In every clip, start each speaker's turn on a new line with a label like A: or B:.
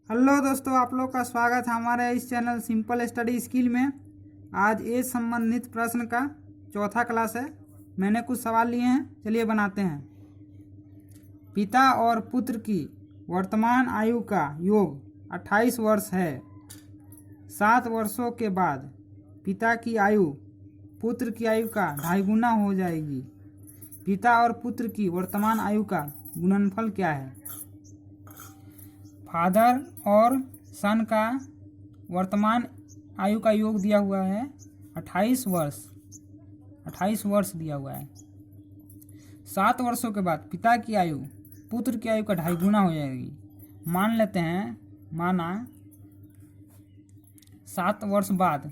A: Hello दोस्तों, आप लोग का स्वागत है हमारे इस चैनल सिंपल स्टडी स्किल में। आज एज संबंधित प्रश्न का चौथा क्लास है। मैंने कुछ सवाल लिए हैं, चलिए बनाते हैं। पिता और पुत्र की वर्तमान आयु का योग 28 वर्ष है। 7 वर्षों के बाद पिता की आयु पुत्र की आयु का 2.5 गुना हो जाएगी। पिता और पुत्र की वर्तमान आयु का गुणनफल क्या है? फादर और सन का वर्तमान आयु का योग दिया हुआ है 28 वर्ष। 28 वर्ष दिया हुआ है। 7 वर्षों के बाद पिता की आयु पुत्र की आयु का 2.5 गुना हो जाएगी। मान लेते हैं, माना 7 वर्ष बाद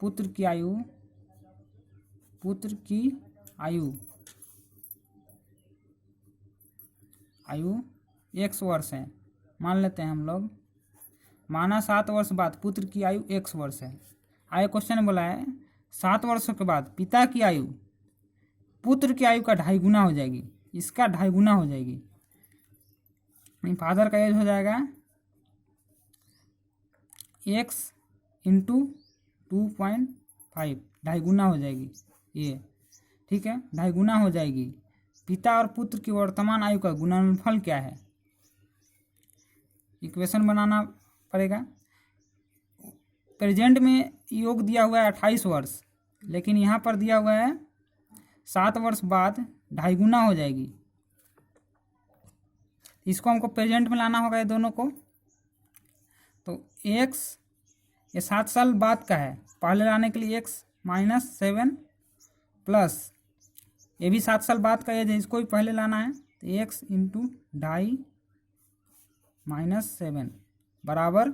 A: पुत्र की आयु x वर्ष है। मान लेते हैं हम लोग, माना 7 वर्ष बाद पुत्र की आयु x वर्ष है। आगे क्वेश्चन बोला है 7 वर्षों के बाद पिता की आयु पुत्र की आयु का 2.5 गुना हो जाएगी। इसका 2.5 गुना हो जाएगी। फादर का एज हो जाएगा x इंटू 2.5, 2.5 गुना हो जाएगी ये, ठीक है। 2.5 गुना हो जाएगी। पिता और पुत्र की वर्तमान आयु का गुणनफल क्या है? इक्वेशन बनाना पड़ेगा। प्रेजेंट में योग दिया हुआ है 28 वर्ष, लेकिन यहाँ पर दिया हुआ है 7 वर्ष बाद 2.5 गुना हो जाएगी। इसको हमको प्रेजेंट में लाना होगा, ये दोनों को। तो x ये 7 साल बाद का है, पहले लाने के लिए x -7 प्लस ये भी 7 साल बाद का एज है, इसको भी पहले लाना है। तो x इंटू 2.5 -7 बराबर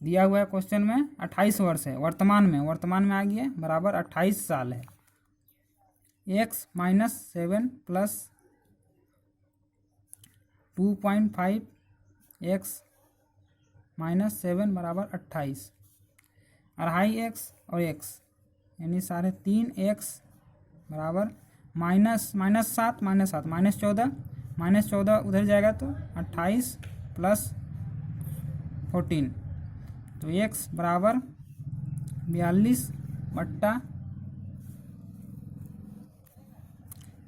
A: दिया हुआ है क्वेश्चन में 28 वर्ष है। वर्तमान में आ गया बराबर 28 साल है। x -7 प्लस 2.5 x -7 बराबर 28। 2.5x और x यानी 3.5x बराबर -7 -14 उधर जाएगा तो 28 प्लस 14। तो x बराबर 42 बट्टा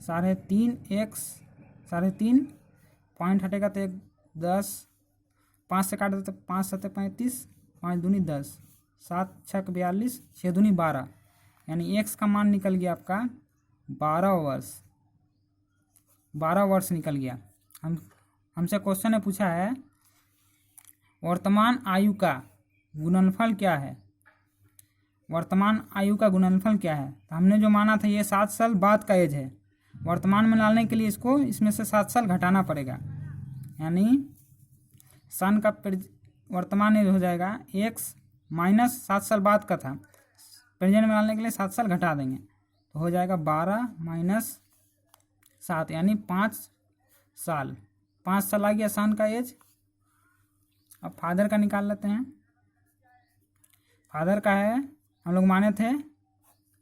A: 3.5x, 3.5 पॉइंट हटेगा तो 10, 5 से काट देते 5 7 35, 5 दूनी 10, 7 6 42, 6 दूनी 12, यानी x का मान निकल गया आपका 12 वर्ष निकल गया। हमसे क्वेश्चन ने पूछा है वर्तमान आयु का गुणनफल क्या है? वर्तमान आयु का गुणनफल क्या है? तो हमने जो माना था ये 7 साल बाद का एज है। वर्तमान में लाने के लिए इसको इसमें से 7 साल घटाना पड़ेगा, यानी सन का वर्तमान एज हो जाएगा x माइनस 7 साल बाद का था, प्रेजेंट में लाने के लिए 7 साल घटा देंगे तो हो जाएगा 12 - 7 यानी 5 साल। 5 साल आ गया सन का एज। अब फादर का निकाल लेते हैं। फादर का है, हम लोग माने थे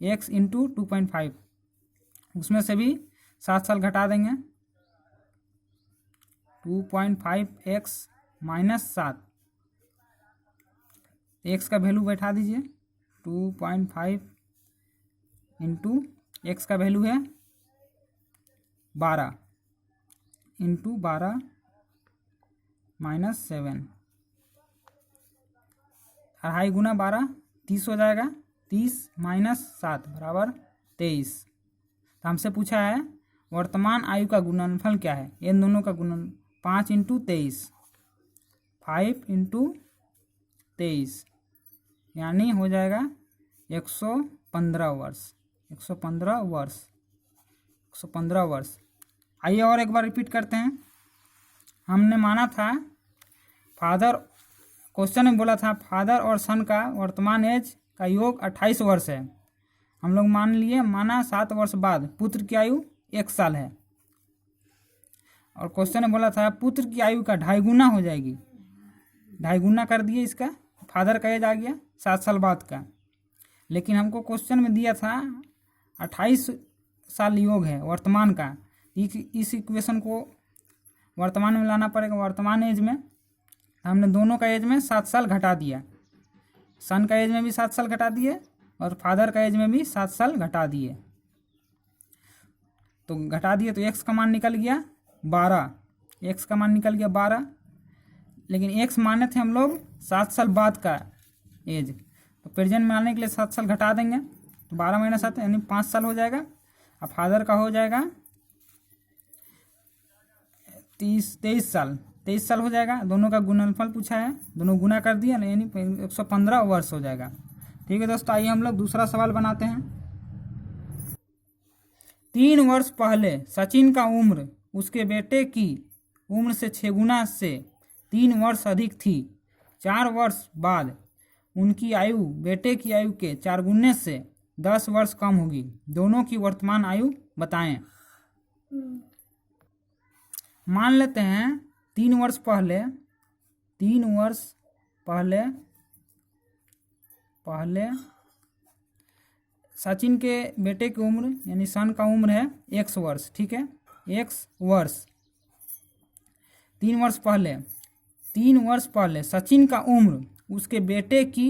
A: x इंटू 2.5, उसमें से भी 7 साल घटा देंगे। 2.5x -7, x का वैल्यू बैठा दीजिए। 2.5 इंटू एक्स का वैल्यू है 12 इंटू 12 -7, 2.5 गुना 12 30 हो जाएगा। 30 -7 बराबर 23। तो हमसे पूछा है वर्तमान आयु का गुणनफल क्या है? इन दोनों का गुणन 5 इंटू 23, 5 इंटू 23 यानी हो जाएगा 115 वर्ष। 115 वर्ष। आइए और एक बार रिपीट करते हैं। हमने माना था फादर, क्वेश्चन में बोला था फादर और सन का वर्तमान एज का योग 28 वर्ष है। हम लोग माना 7 वर्ष बाद पुत्र की आयु 1 साल है। और क्वेश्चन में बोला था पुत्र की आयु का 2.5 गुना हो जाएगी। 2.5 गुना कर दिए इसका, फादर का एज आ गया 7 साल बाद का। लेकिन हमको क्वेश्चन में दिया था 28 साल योग है वर्तमान का, इस इक्वेशन को वर्तमान में लाना पड़ेगा। वर्तमान एज में हमने दोनों का एज में 7 साल घटा दिया, सन का एज में भी 7 साल घटा दिए और फादर का एज में भी 7 साल घटा दिए। तो घटा दिए तो एक्स का मान निकल गया 12, एक्स का मान निकल गया 12, लेकिन एक्स माने थे हम लोग 7 साल बाद का एज, तो प्रेजेंट में आने के लिए 7 साल घटा देंगे, तो 12 माइनस 7 यानी 5 साल हो जाएगा। अब फादर का हो जाएगा 23 साल हो जाएगा। दोनों का गुणनफल पूछा है, दोनों गुना कर दिया यानी 115 वर्ष हो जाएगा। ठीक है दोस्तों, आइए हम लोग दूसरा सवाल बनाते हैं। 3 वर्ष पहले सचिन का उम्र उसके बेटे की उम्र से 6 गुना से 3 वर्ष अधिक थी। 4 वर्ष बाद उनकी आयु बेटे की आयु के 4 गुने से 10 वर्ष कम होगी। दोनों की वर्तमान आयु बताएं। मान लेते हैं 3 वर्ष पहले सचिन के बेटे की उम्र यानी सन का उम्र है x वर्ष। ठीक है, x वर्ष। 3 वर्ष पहले सचिन का उम्र उसके बेटे की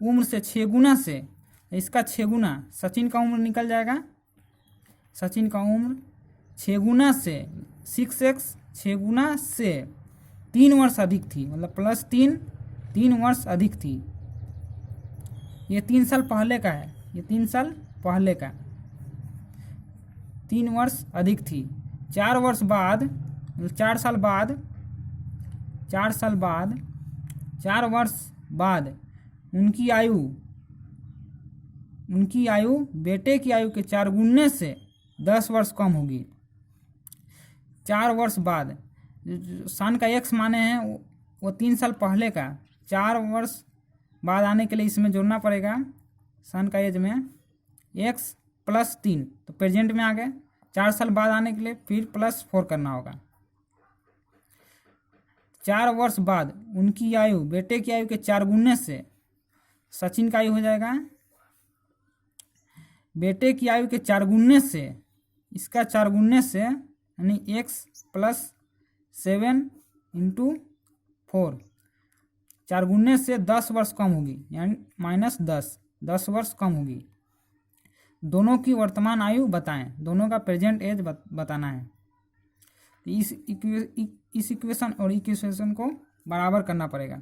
A: उम्र से 6 गुना से, इसका 6 गुना सचिन का उम्र निकल जाएगा। सचिन का उम्र 6 गुना से 6x 6 गुना से 3 वर्ष अधिक थी, मतलब प्लस 3 वर्ष अधिक थी। ये 3 साल पहले का है, ये 3 साल पहले का 3 वर्ष अधिक थी। 4 वर्ष बाद 4 वर्ष बाद उनकी आयु बेटे की आयु के 4 गुने से 10 वर्ष कम होगी। 4 वर्ष बाद सन का x माने हैं वो 3 साल पहले का, 4 वर्ष बाद आने के लिए इसमें जोड़ना पड़ेगा सन का एज में x प्लस 3, तो प्रेजेंट में आ गए। 4 साल बाद आने के लिए फिर प्लस 4 करना होगा। 4 वर्ष बाद उनकी आयु बेटे की आयु के 4 गुने से सचिन का आयु हो जाएगा बेटे की आयु के 4 गुने से, इसका 4 गुने से यानी x प्लस 7 इंटू 4, 4 गुने से 10 वर्ष कम होगी यानी माइनस 10 वर्ष कम होगी। दोनों की वर्तमान आयु बताएं, दोनों का प्रेजेंट एज बताना है। इस इक्वेशन और इक्वेशन को बराबर करना पड़ेगा।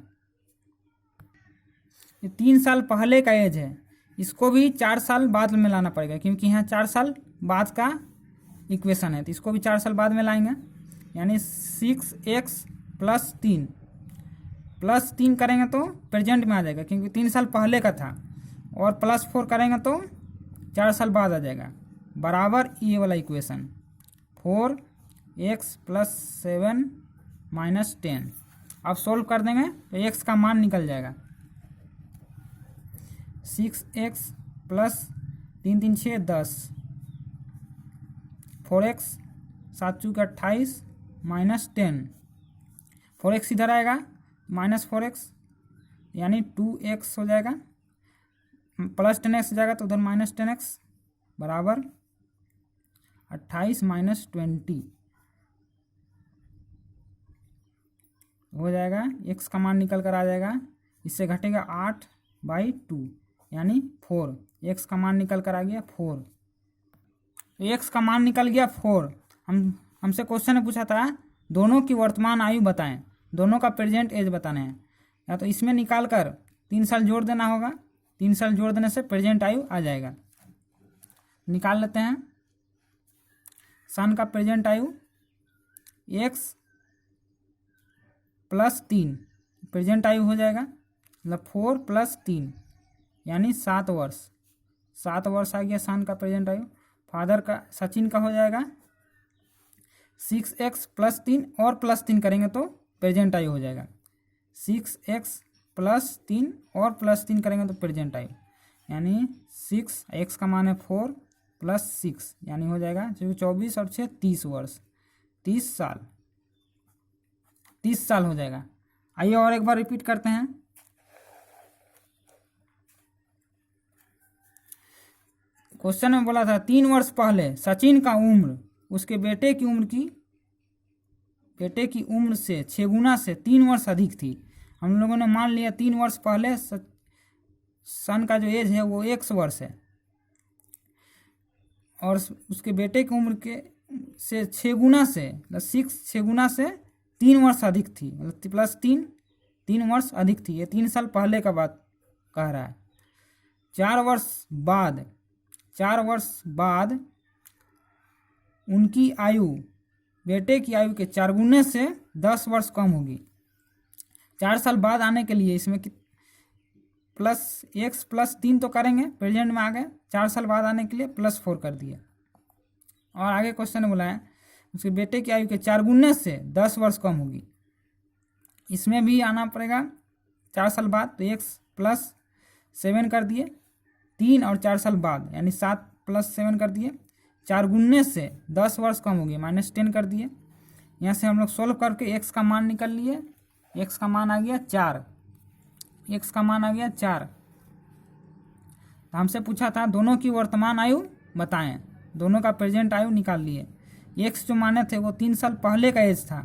A: ये 3 साल पहले का एज है, इसको भी 4 साल बाद में लाना पड़ेगा क्योंकि यहाँ 4 साल बाद का इक्वेशन है, तो इसको भी 4 साल बाद में लाएंगे यानी 6x प्लस 3 करेंगे तो प्रेजेंट में आ जाएगा क्योंकि 3 साल पहले का था, और प्लस 4 करेंगे तो 4 साल बाद आ जाएगा, बराबर ये वाला इक्वेशन 4x प्लस 7 माइनस 10। अब सोल्व कर देंगे तो x का मान निकल जाएगा 6x प्लस 3 3 6 10, 4x 7 चूक 28 माइनस 10, 4x इधर आएगा माइनस 4x यानी 2x हो जाएगा, प्लस 10x जाएगा तो उधर माइनस 10x बराबर 28 माइनस 20 हो जाएगा। x का मान निकल कर आ जाएगा, इससे घटेगा 8/2 यानी 4। x का मान निकल कर आ गया 4, तो x का मान निकल गया 4। हमसे क्वेश्चन ने पूछा था दोनों की वर्तमान आयु बताएं, दोनों का प्रेजेंट एज बताना है, या तो इसमें निकाल कर 3 साल जोड़ देना होगा, 3 साल जोड़ देने से प्रेजेंट आयु आ जाएगा। निकाल लेते हैं सन का प्रेजेंट आयु x प्लस 3 प्रेजेंट आयु हो जाएगा, मतलब 4 प्लस 3 यानी 7 वर्ष। 7 वर्ष आ गया सन का प्रेजेंट आयु। फादर का सचिन का हो जाएगा 6x प्लस 3 और प्लस 3 करेंगे तो प्रेजेंट आयु हो जाएगा 6x प्लस 3 और प्लस 3 करेंगे तो प्रेजेंट आयु यानी 6, x का मान है 4 प्लस 6 यानी हो जाएगा 24 और 6 30 वर्ष, 30 साल हो जाएगा। आइए और एक बार रिपीट करते हैं। क्वेश्चन में बोला था 3 वर्ष पहले सचिन का उम्र उसके बेटे की उम्र से 6 गुना से 3 वर्ष अधिक थी। हम लोगों ने मान लिया 3 वर्ष पहले सन का जो एज है वो 1 वर्ष है, और उसके बेटे की उम्र के से 6 गुना से 6 गुना से 3 वर्ष अधिक थी, मतलब प्लस 3 वर्ष अधिक थी। ये 3 साल पहले का बात कह रहा है। 4 वर्ष बाद उनकी आयु बेटे की आयु के 4 गुने से 10 वर्ष कम होगी। 4 साल बाद आने के लिए इसमें प्लस x प्लस 3 तो करेंगे, प्रेजेंट में आ गए। 4 साल बाद आने के लिए +4 कर दिए। और आगे क्वेश्चन बोला है उसके बेटे की आयु के 4 गुने से 10 वर्ष कम होगी। इसमें भी आना पड़ेगा 4 साल बाद, तो x प्लस 7 कर दिए। 3 और 4 साल बाद यानी 7 प्लस 7 कर दिए। 4 गुने से 10 वर्ष कम होगी, -10 कर दिए। यहाँ से हम लोग सोल्व करके x का मान निकल लिए। x का मान आ गया 4। x का मान आ गया 4। तो हमसे पूछा था दोनों की वर्तमान आयु बताएं, दोनों का प्रेजेंट आयु निकाल लिए। x जो माने थे वो 3 साल पहले का एज था,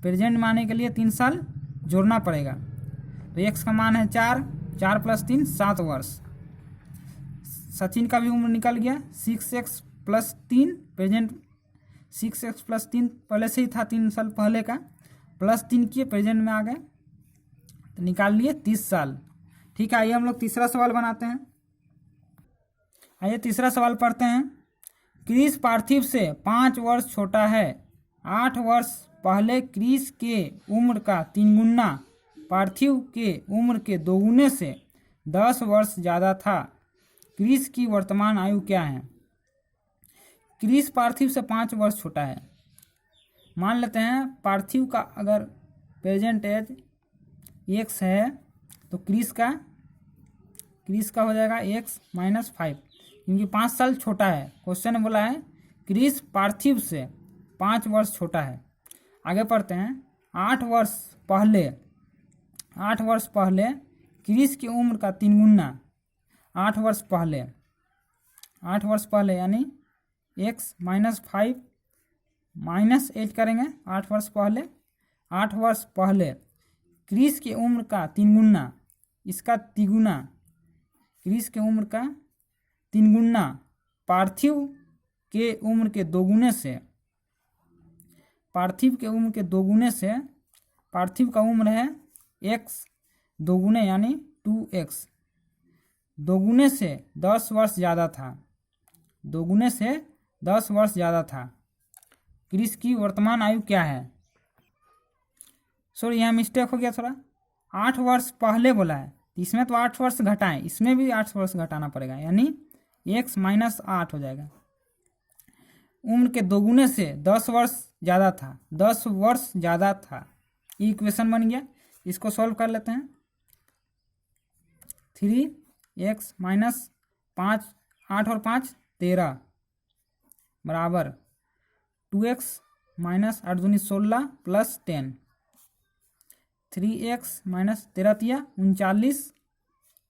A: प्रेजेंट में आने के लिए 3 साल जोड़ना पड़ेगा। तो x का मान है 4, 4 + 3 7 वर्ष। सचिन का भी उम्र निकल गया। 6x + 3 प्रेजेंट, 6x + 3 पहले से ही था 3 साल पहले का, +3 किए प्रेजेंट में आ गए, तो निकाल लिए 30 साल। ठीक है, आइए हम लोग तीसरा सवाल बनाते हैं। आइए तीसरा सवाल पढ़ते हैं। क्रिस पार्थिव से 5 वर्ष छोटा है। 8 वर्ष पहले क्रिस के उम्र का 3 गुना पार्थिव के उम्र के 2 गुने से 10 वर्ष ज़्यादा था। क्रिस की वर्तमान आयु क्या है? क्रिस पार्थिव से 5 वर्ष छोटा है। मान लेते हैं पार्थिव का अगर प्रेजेंट एज x है तो क्रिस का हो जाएगा x - 5, क्योंकि 5 साल छोटा है। क्वेश्चन में बोला है क्रिस पार्थिव से 5 वर्ष छोटा है। आगे पढ़ते हैं। 8 वर्ष पहले क्रिस की उम्र का 3 गुना, 8 वर्ष पहले यानी x - 5 -8 करेंगे। 8 वर्ष पहले क्रिस की उम्र का 3 गुना, इसका तिगुना, क्रिस के उम्र का 3 गुना पार्थिव के उम्र के 2 गुने से, पार्थिव का उम्र है x 2 गुने यानी 2x, 2 गुने से 10 वर्ष ज़्यादा था। क्रिस की वर्तमान आयु क्या है? सॉरी, यहाँ मिस्टेक हो गया थोड़ा। 8 वर्ष पहले बोला है, इसमें तो 8 वर्ष घटाएं, इसमें भी 8 वर्ष घटाना पड़ेगा, यानी x - 8 हो जाएगा। उम्र के 2 गुने से 10 वर्ष ज़्यादा था। ये इक्वेशन बन गया। इसको सॉल्व कर लेते हैं। 3x - 5, 8 और 5 13 बराबर 2x - 8 दूनी 16 + 10, 3x - 13 तिया 39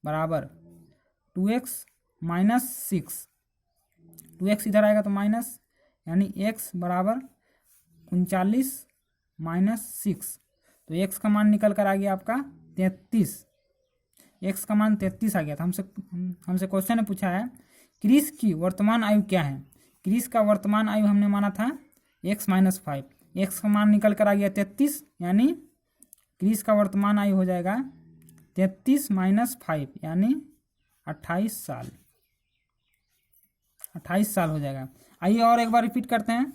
A: बराबर 2x - 6, 2x इधर आएगा तो माइनस, यानी x बराबर 39 - 6। तो x का मान निकल कर आ गया आपका 33। x का मान 33 आ गया था। हमसे क्वेश्चन ने पूछा है क्रिस की वर्तमान आयु क्या है? क्रिस का वर्तमान आयु हमने माना था x - 5, x का मान निकल कर आ गया 33, यानी क्रिस का वर्तमान आयु हो जाएगा 33 - 5 यानी 28 साल हो जाएगा। आइए और एक बार रिपीट करते हैं।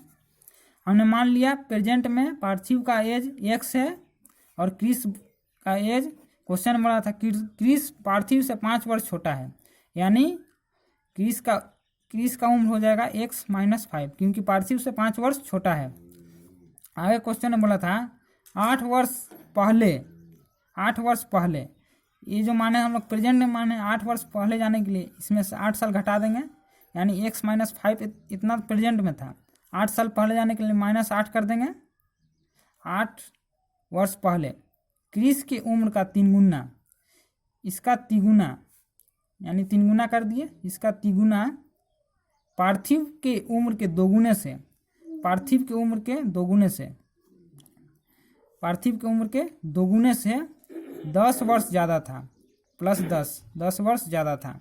A: हमने मान लिया प्रेजेंट में पार्थिव का एज x है और क्रिस का एज, क्वेश्चन बोला था क्रिस पार्थिव से 5 वर्ष छोटा है, यानी क्रिस का उम्र हो जाएगा x - 5, क्योंकि पार्थिव से 5 वर्ष छोटा है। आगे क्वेश्चन ने बोला था 8 वर्ष पहले, ये जो माने हम लोग प्रेजेंट में माने 8 वर्ष पहले जाने के लिए इसमें से 8 साल घटा देंगे, यानी x - 5 इतना प्रेजेंट में था। 8 साल पहले जाने के लिए -8 कर देंगे। 8 वर्ष पहले क्रिस की उम्र का 3 गुना, इसका तिगुना, यानी 3 गुना कर दिए, इसका तिगुना पार्थिव के उम्र के 2 गुने से। पार्थिव की उम्र के दोगुने से, पार्थिव की उम्र के दोगुने से 10 वर्ष ज़्यादा था, प्लस 10 वर्ष ज़्यादा था।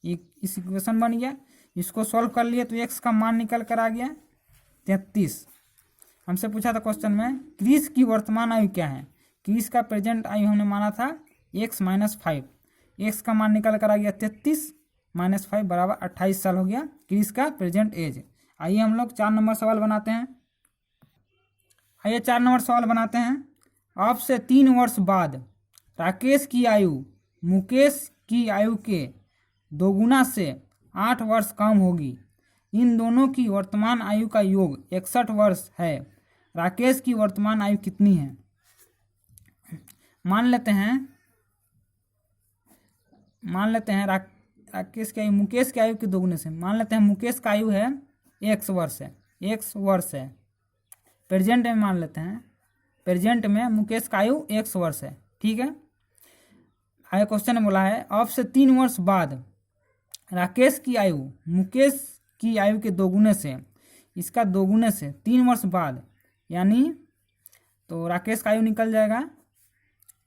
A: इस इक्वेशन बन गया। इसको सॉल्व कर लिए तो एक्स का मान निकल कर आ गया 33। हमसे पूछा था क्वेश्चन में क्रिस की वर्तमान आयु क्या है। क्रिस का प्रेजेंट आयु हमने माना था x - 5। एक्स का मान निकल कर आ गया 33 - 5 बराबर 28 साल हो गया क्रिस का प्रेजेंट एज। आइए हम लोग 4 नंबर सवाल बनाते हैं। आइए 4 नंबर सवाल बनाते हैं। अब से 3 वर्ष बाद राकेश की आयु मुकेश की आयु के दोगुना से 8 वर्ष कम होगी। इन दोनों की वर्तमान आयु का योग 61 वर्ष है। राकेश की वर्तमान आयु कितनी है। मान लेते हैं राकेश की आयु मुकेश की आयु के दोगुने से। मान लेते हैं मुकेश का आयु है x वर्ष है। प्रेजेंट में मान लेते हैं, प्रेजेंट में मुकेश का आयु x वर्ष है। ठीक है। आगे क्वेश्चन में बोला है अब से 3 वर्ष बाद राकेश की आयु मुकेश की आयु के दोगुने से, इसका दोगुने से 3 वर्ष बाद, यानी तो राकेश का आयु निकल जाएगा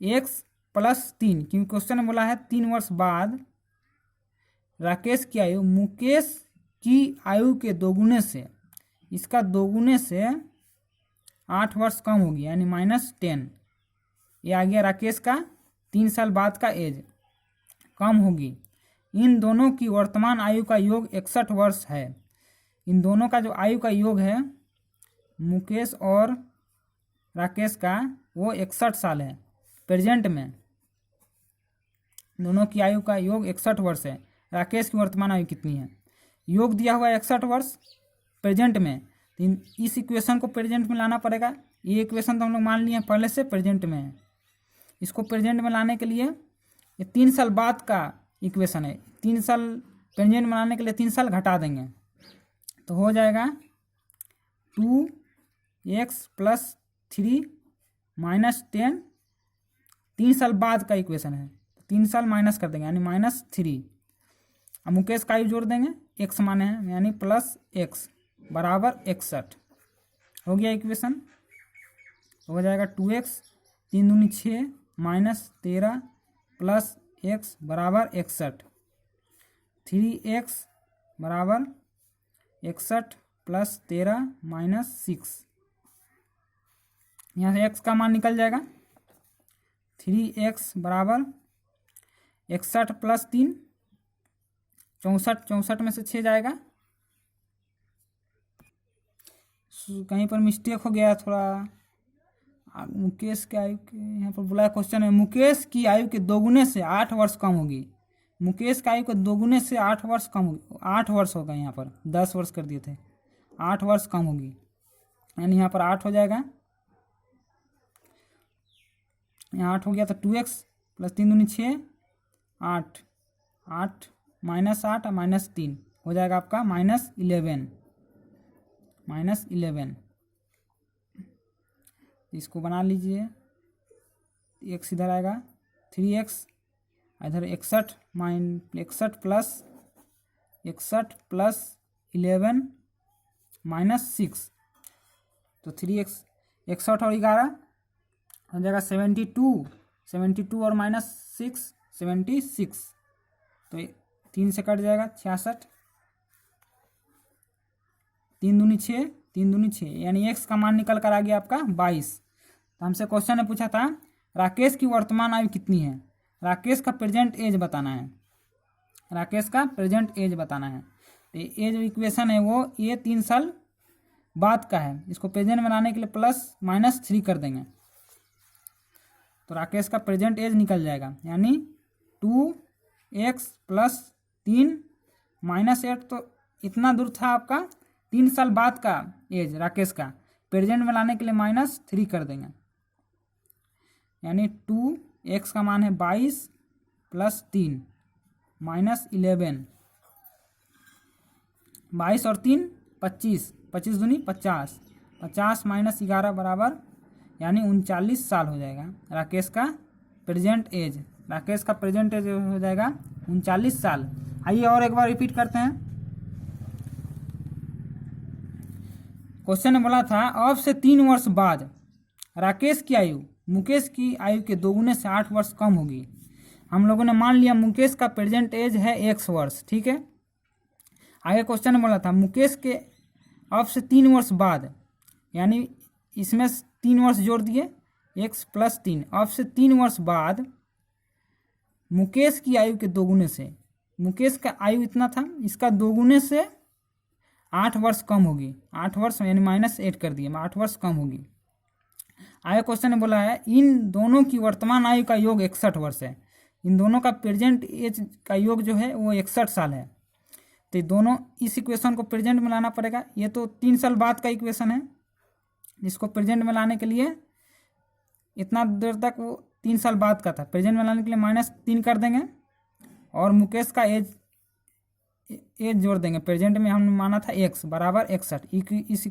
A: x + 3, क्योंकि क्वेश्चन में बोला है 3 वर्ष बाद राकेश की आयु मुकेश की आयु के दोगुने से, इसका दोगुने से 8 वर्ष कम होगी, यानी -10। ये आ गया राकेश का 3 साल बाद का एज कम होगी। इन दोनों की वर्तमान आयु का योग 61 वर्ष है। इन दोनों का जो आयु का योग है मुकेश और राकेश का, वो 61 साल है। प्रेजेंट में दोनों की आयु का योग 61 वर्ष है। राकेश की वर्तमान आयु कितनी है। योग दिया हुआ है 61 वर्ष प्रेजेंट में। इस इक्वेशन को प्रेजेंट में लाना पड़ेगा। ये इक्वेशन तो हम लोग मान लिए हैं पहले से प्रेजेंट में है। इसको प्रेजेंट में लाने के लिए ये 3 साल बाद का इक्वेशन है। 3 साल प्रेजेंट में लाने के लिए 3 साल घटा देंगे तो हो जाएगा 2x + 3 - 10। 3 साल बाद का इक्वेशन है, 3 साल माइनस कर देंगे यानी -3। अब मुकेश का आयु जोड़ देंगे, x माने हैं यानी +x बराबर 61 हो गया इक्वेशन। हो जाएगा 2x 3 दूनी 6 -13 + x बराबर 61। 3x बराबर 61 + 13 - 6। यहाँ से x का मान निकल जाएगा 3x बराबर 61 + 3 64। 64 में से 6 जाएगा। कहीं पर मिस्टेक हो गया थोड़ा। मुकेश की आयु के यहाँ पर बुलाया क्वेश्चन है मुकेश की आयु के दोगुने से 8 वर्ष कम होगी। मुकेश की आयु के दोगुने से 8 वर्ष कम होगी। 8 वर्ष होगा, यहाँ पर 10 वर्ष कर दिए थे, 8 वर्ष कम होगी, यानी यहाँ पर 8 हो जाएगा। यहाँ 8 हो गया तो 2x + 3 दूनी 6 8 8 -8 और -3 हो जाएगा आपका -11। इसको बना लीजिए, x इधर आएगा 3x, इधर 61 + 11 -6 तो 3x 61 और 11 हो जाएगा 72 और -6 76 तो 3 से कट जाएगा 66। 3 दूनी 6 यानी x का मान निकल कर आ गया आपका 22। तो हमसे क्वेश्चन ने पूछा था राकेश की वर्तमान आयु कितनी है। राकेश का प्रेजेंट एज बताना है। तो ये जो इक्वेशन है वो ये 3 साल बाद का है। इसको प्रेजेंट में लाने के लिए +-3 कर देंगे तो राकेश का प्रेजेंट एज निकल जाएगा, यानी 2x + 3 -8। तो इतना दूर था आपका 3 साल बाद का एज राकेश का। प्रेजेंट में लाने के लिए -3 कर देंगे, यानी 2x का मान है 22 + 3 -11। 22 और 3 25, 25 दूनी 50, 50 - 11 बराबर यानी 39 साल हो जाएगा राकेश का प्रेजेंट एज। राकेश का प्रेजेंट एज हो जाएगा 39 साल। आइए और एक बार रिपीट करते हैं। क्वेश्चन ने बोला था अब से 3 वर्ष बाद राकेश की आयु मुकेश की आयु के दोगुने से 8 वर्ष कम होगी। हम लोगों ने मान लिया मुकेश का प्रेजेंट एज है x वर्ष, ठीक है। आगे क्वेश्चन ने बोला था मुकेश के अब से 3 वर्ष बाद, यानी इसमें 3 वर्ष जोड़ दिए x + 3, अब से 3 वर्ष बाद मुकेश की आयु के दोगुने से, मुकेश का आयु इतना था, इसका दोगुने से 8 वर्ष कम होगी। 8 वर्ष यानी -8 कर दिए, 8 वर्ष कम होगी। आगे क्वेश्चन ने बोला है इन दोनों की वर्तमान आयु का योग 61 वर्ष है। इन दोनों का प्रेजेंट एज का योग जो है वो 61 साल है। तो दोनों इस इक्वेशन को प्रेजेंट में लाना पड़ेगा। ये तो 3 साल बाद का इक्वेशन है, इसको प्रेजेंट में लाने के लिए इतना देर तक वो 3 साल बाद का था, प्रेजेंट में लाने के लिए -3 कर देंगे और मुकेश का एज जोड़ देंगे। प्रेजेंट में हमने माना था x बराबर 61, इस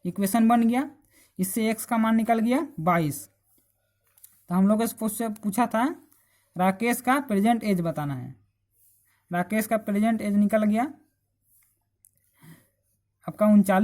A: इक्वेशन बन गया। इससे x का मान निकल गया 22। तो हम लोग इससे पूछा था राकेश का प्रेजेंट एज बताना है। राकेश का प्रेजेंट एज निकल गया आपका 39।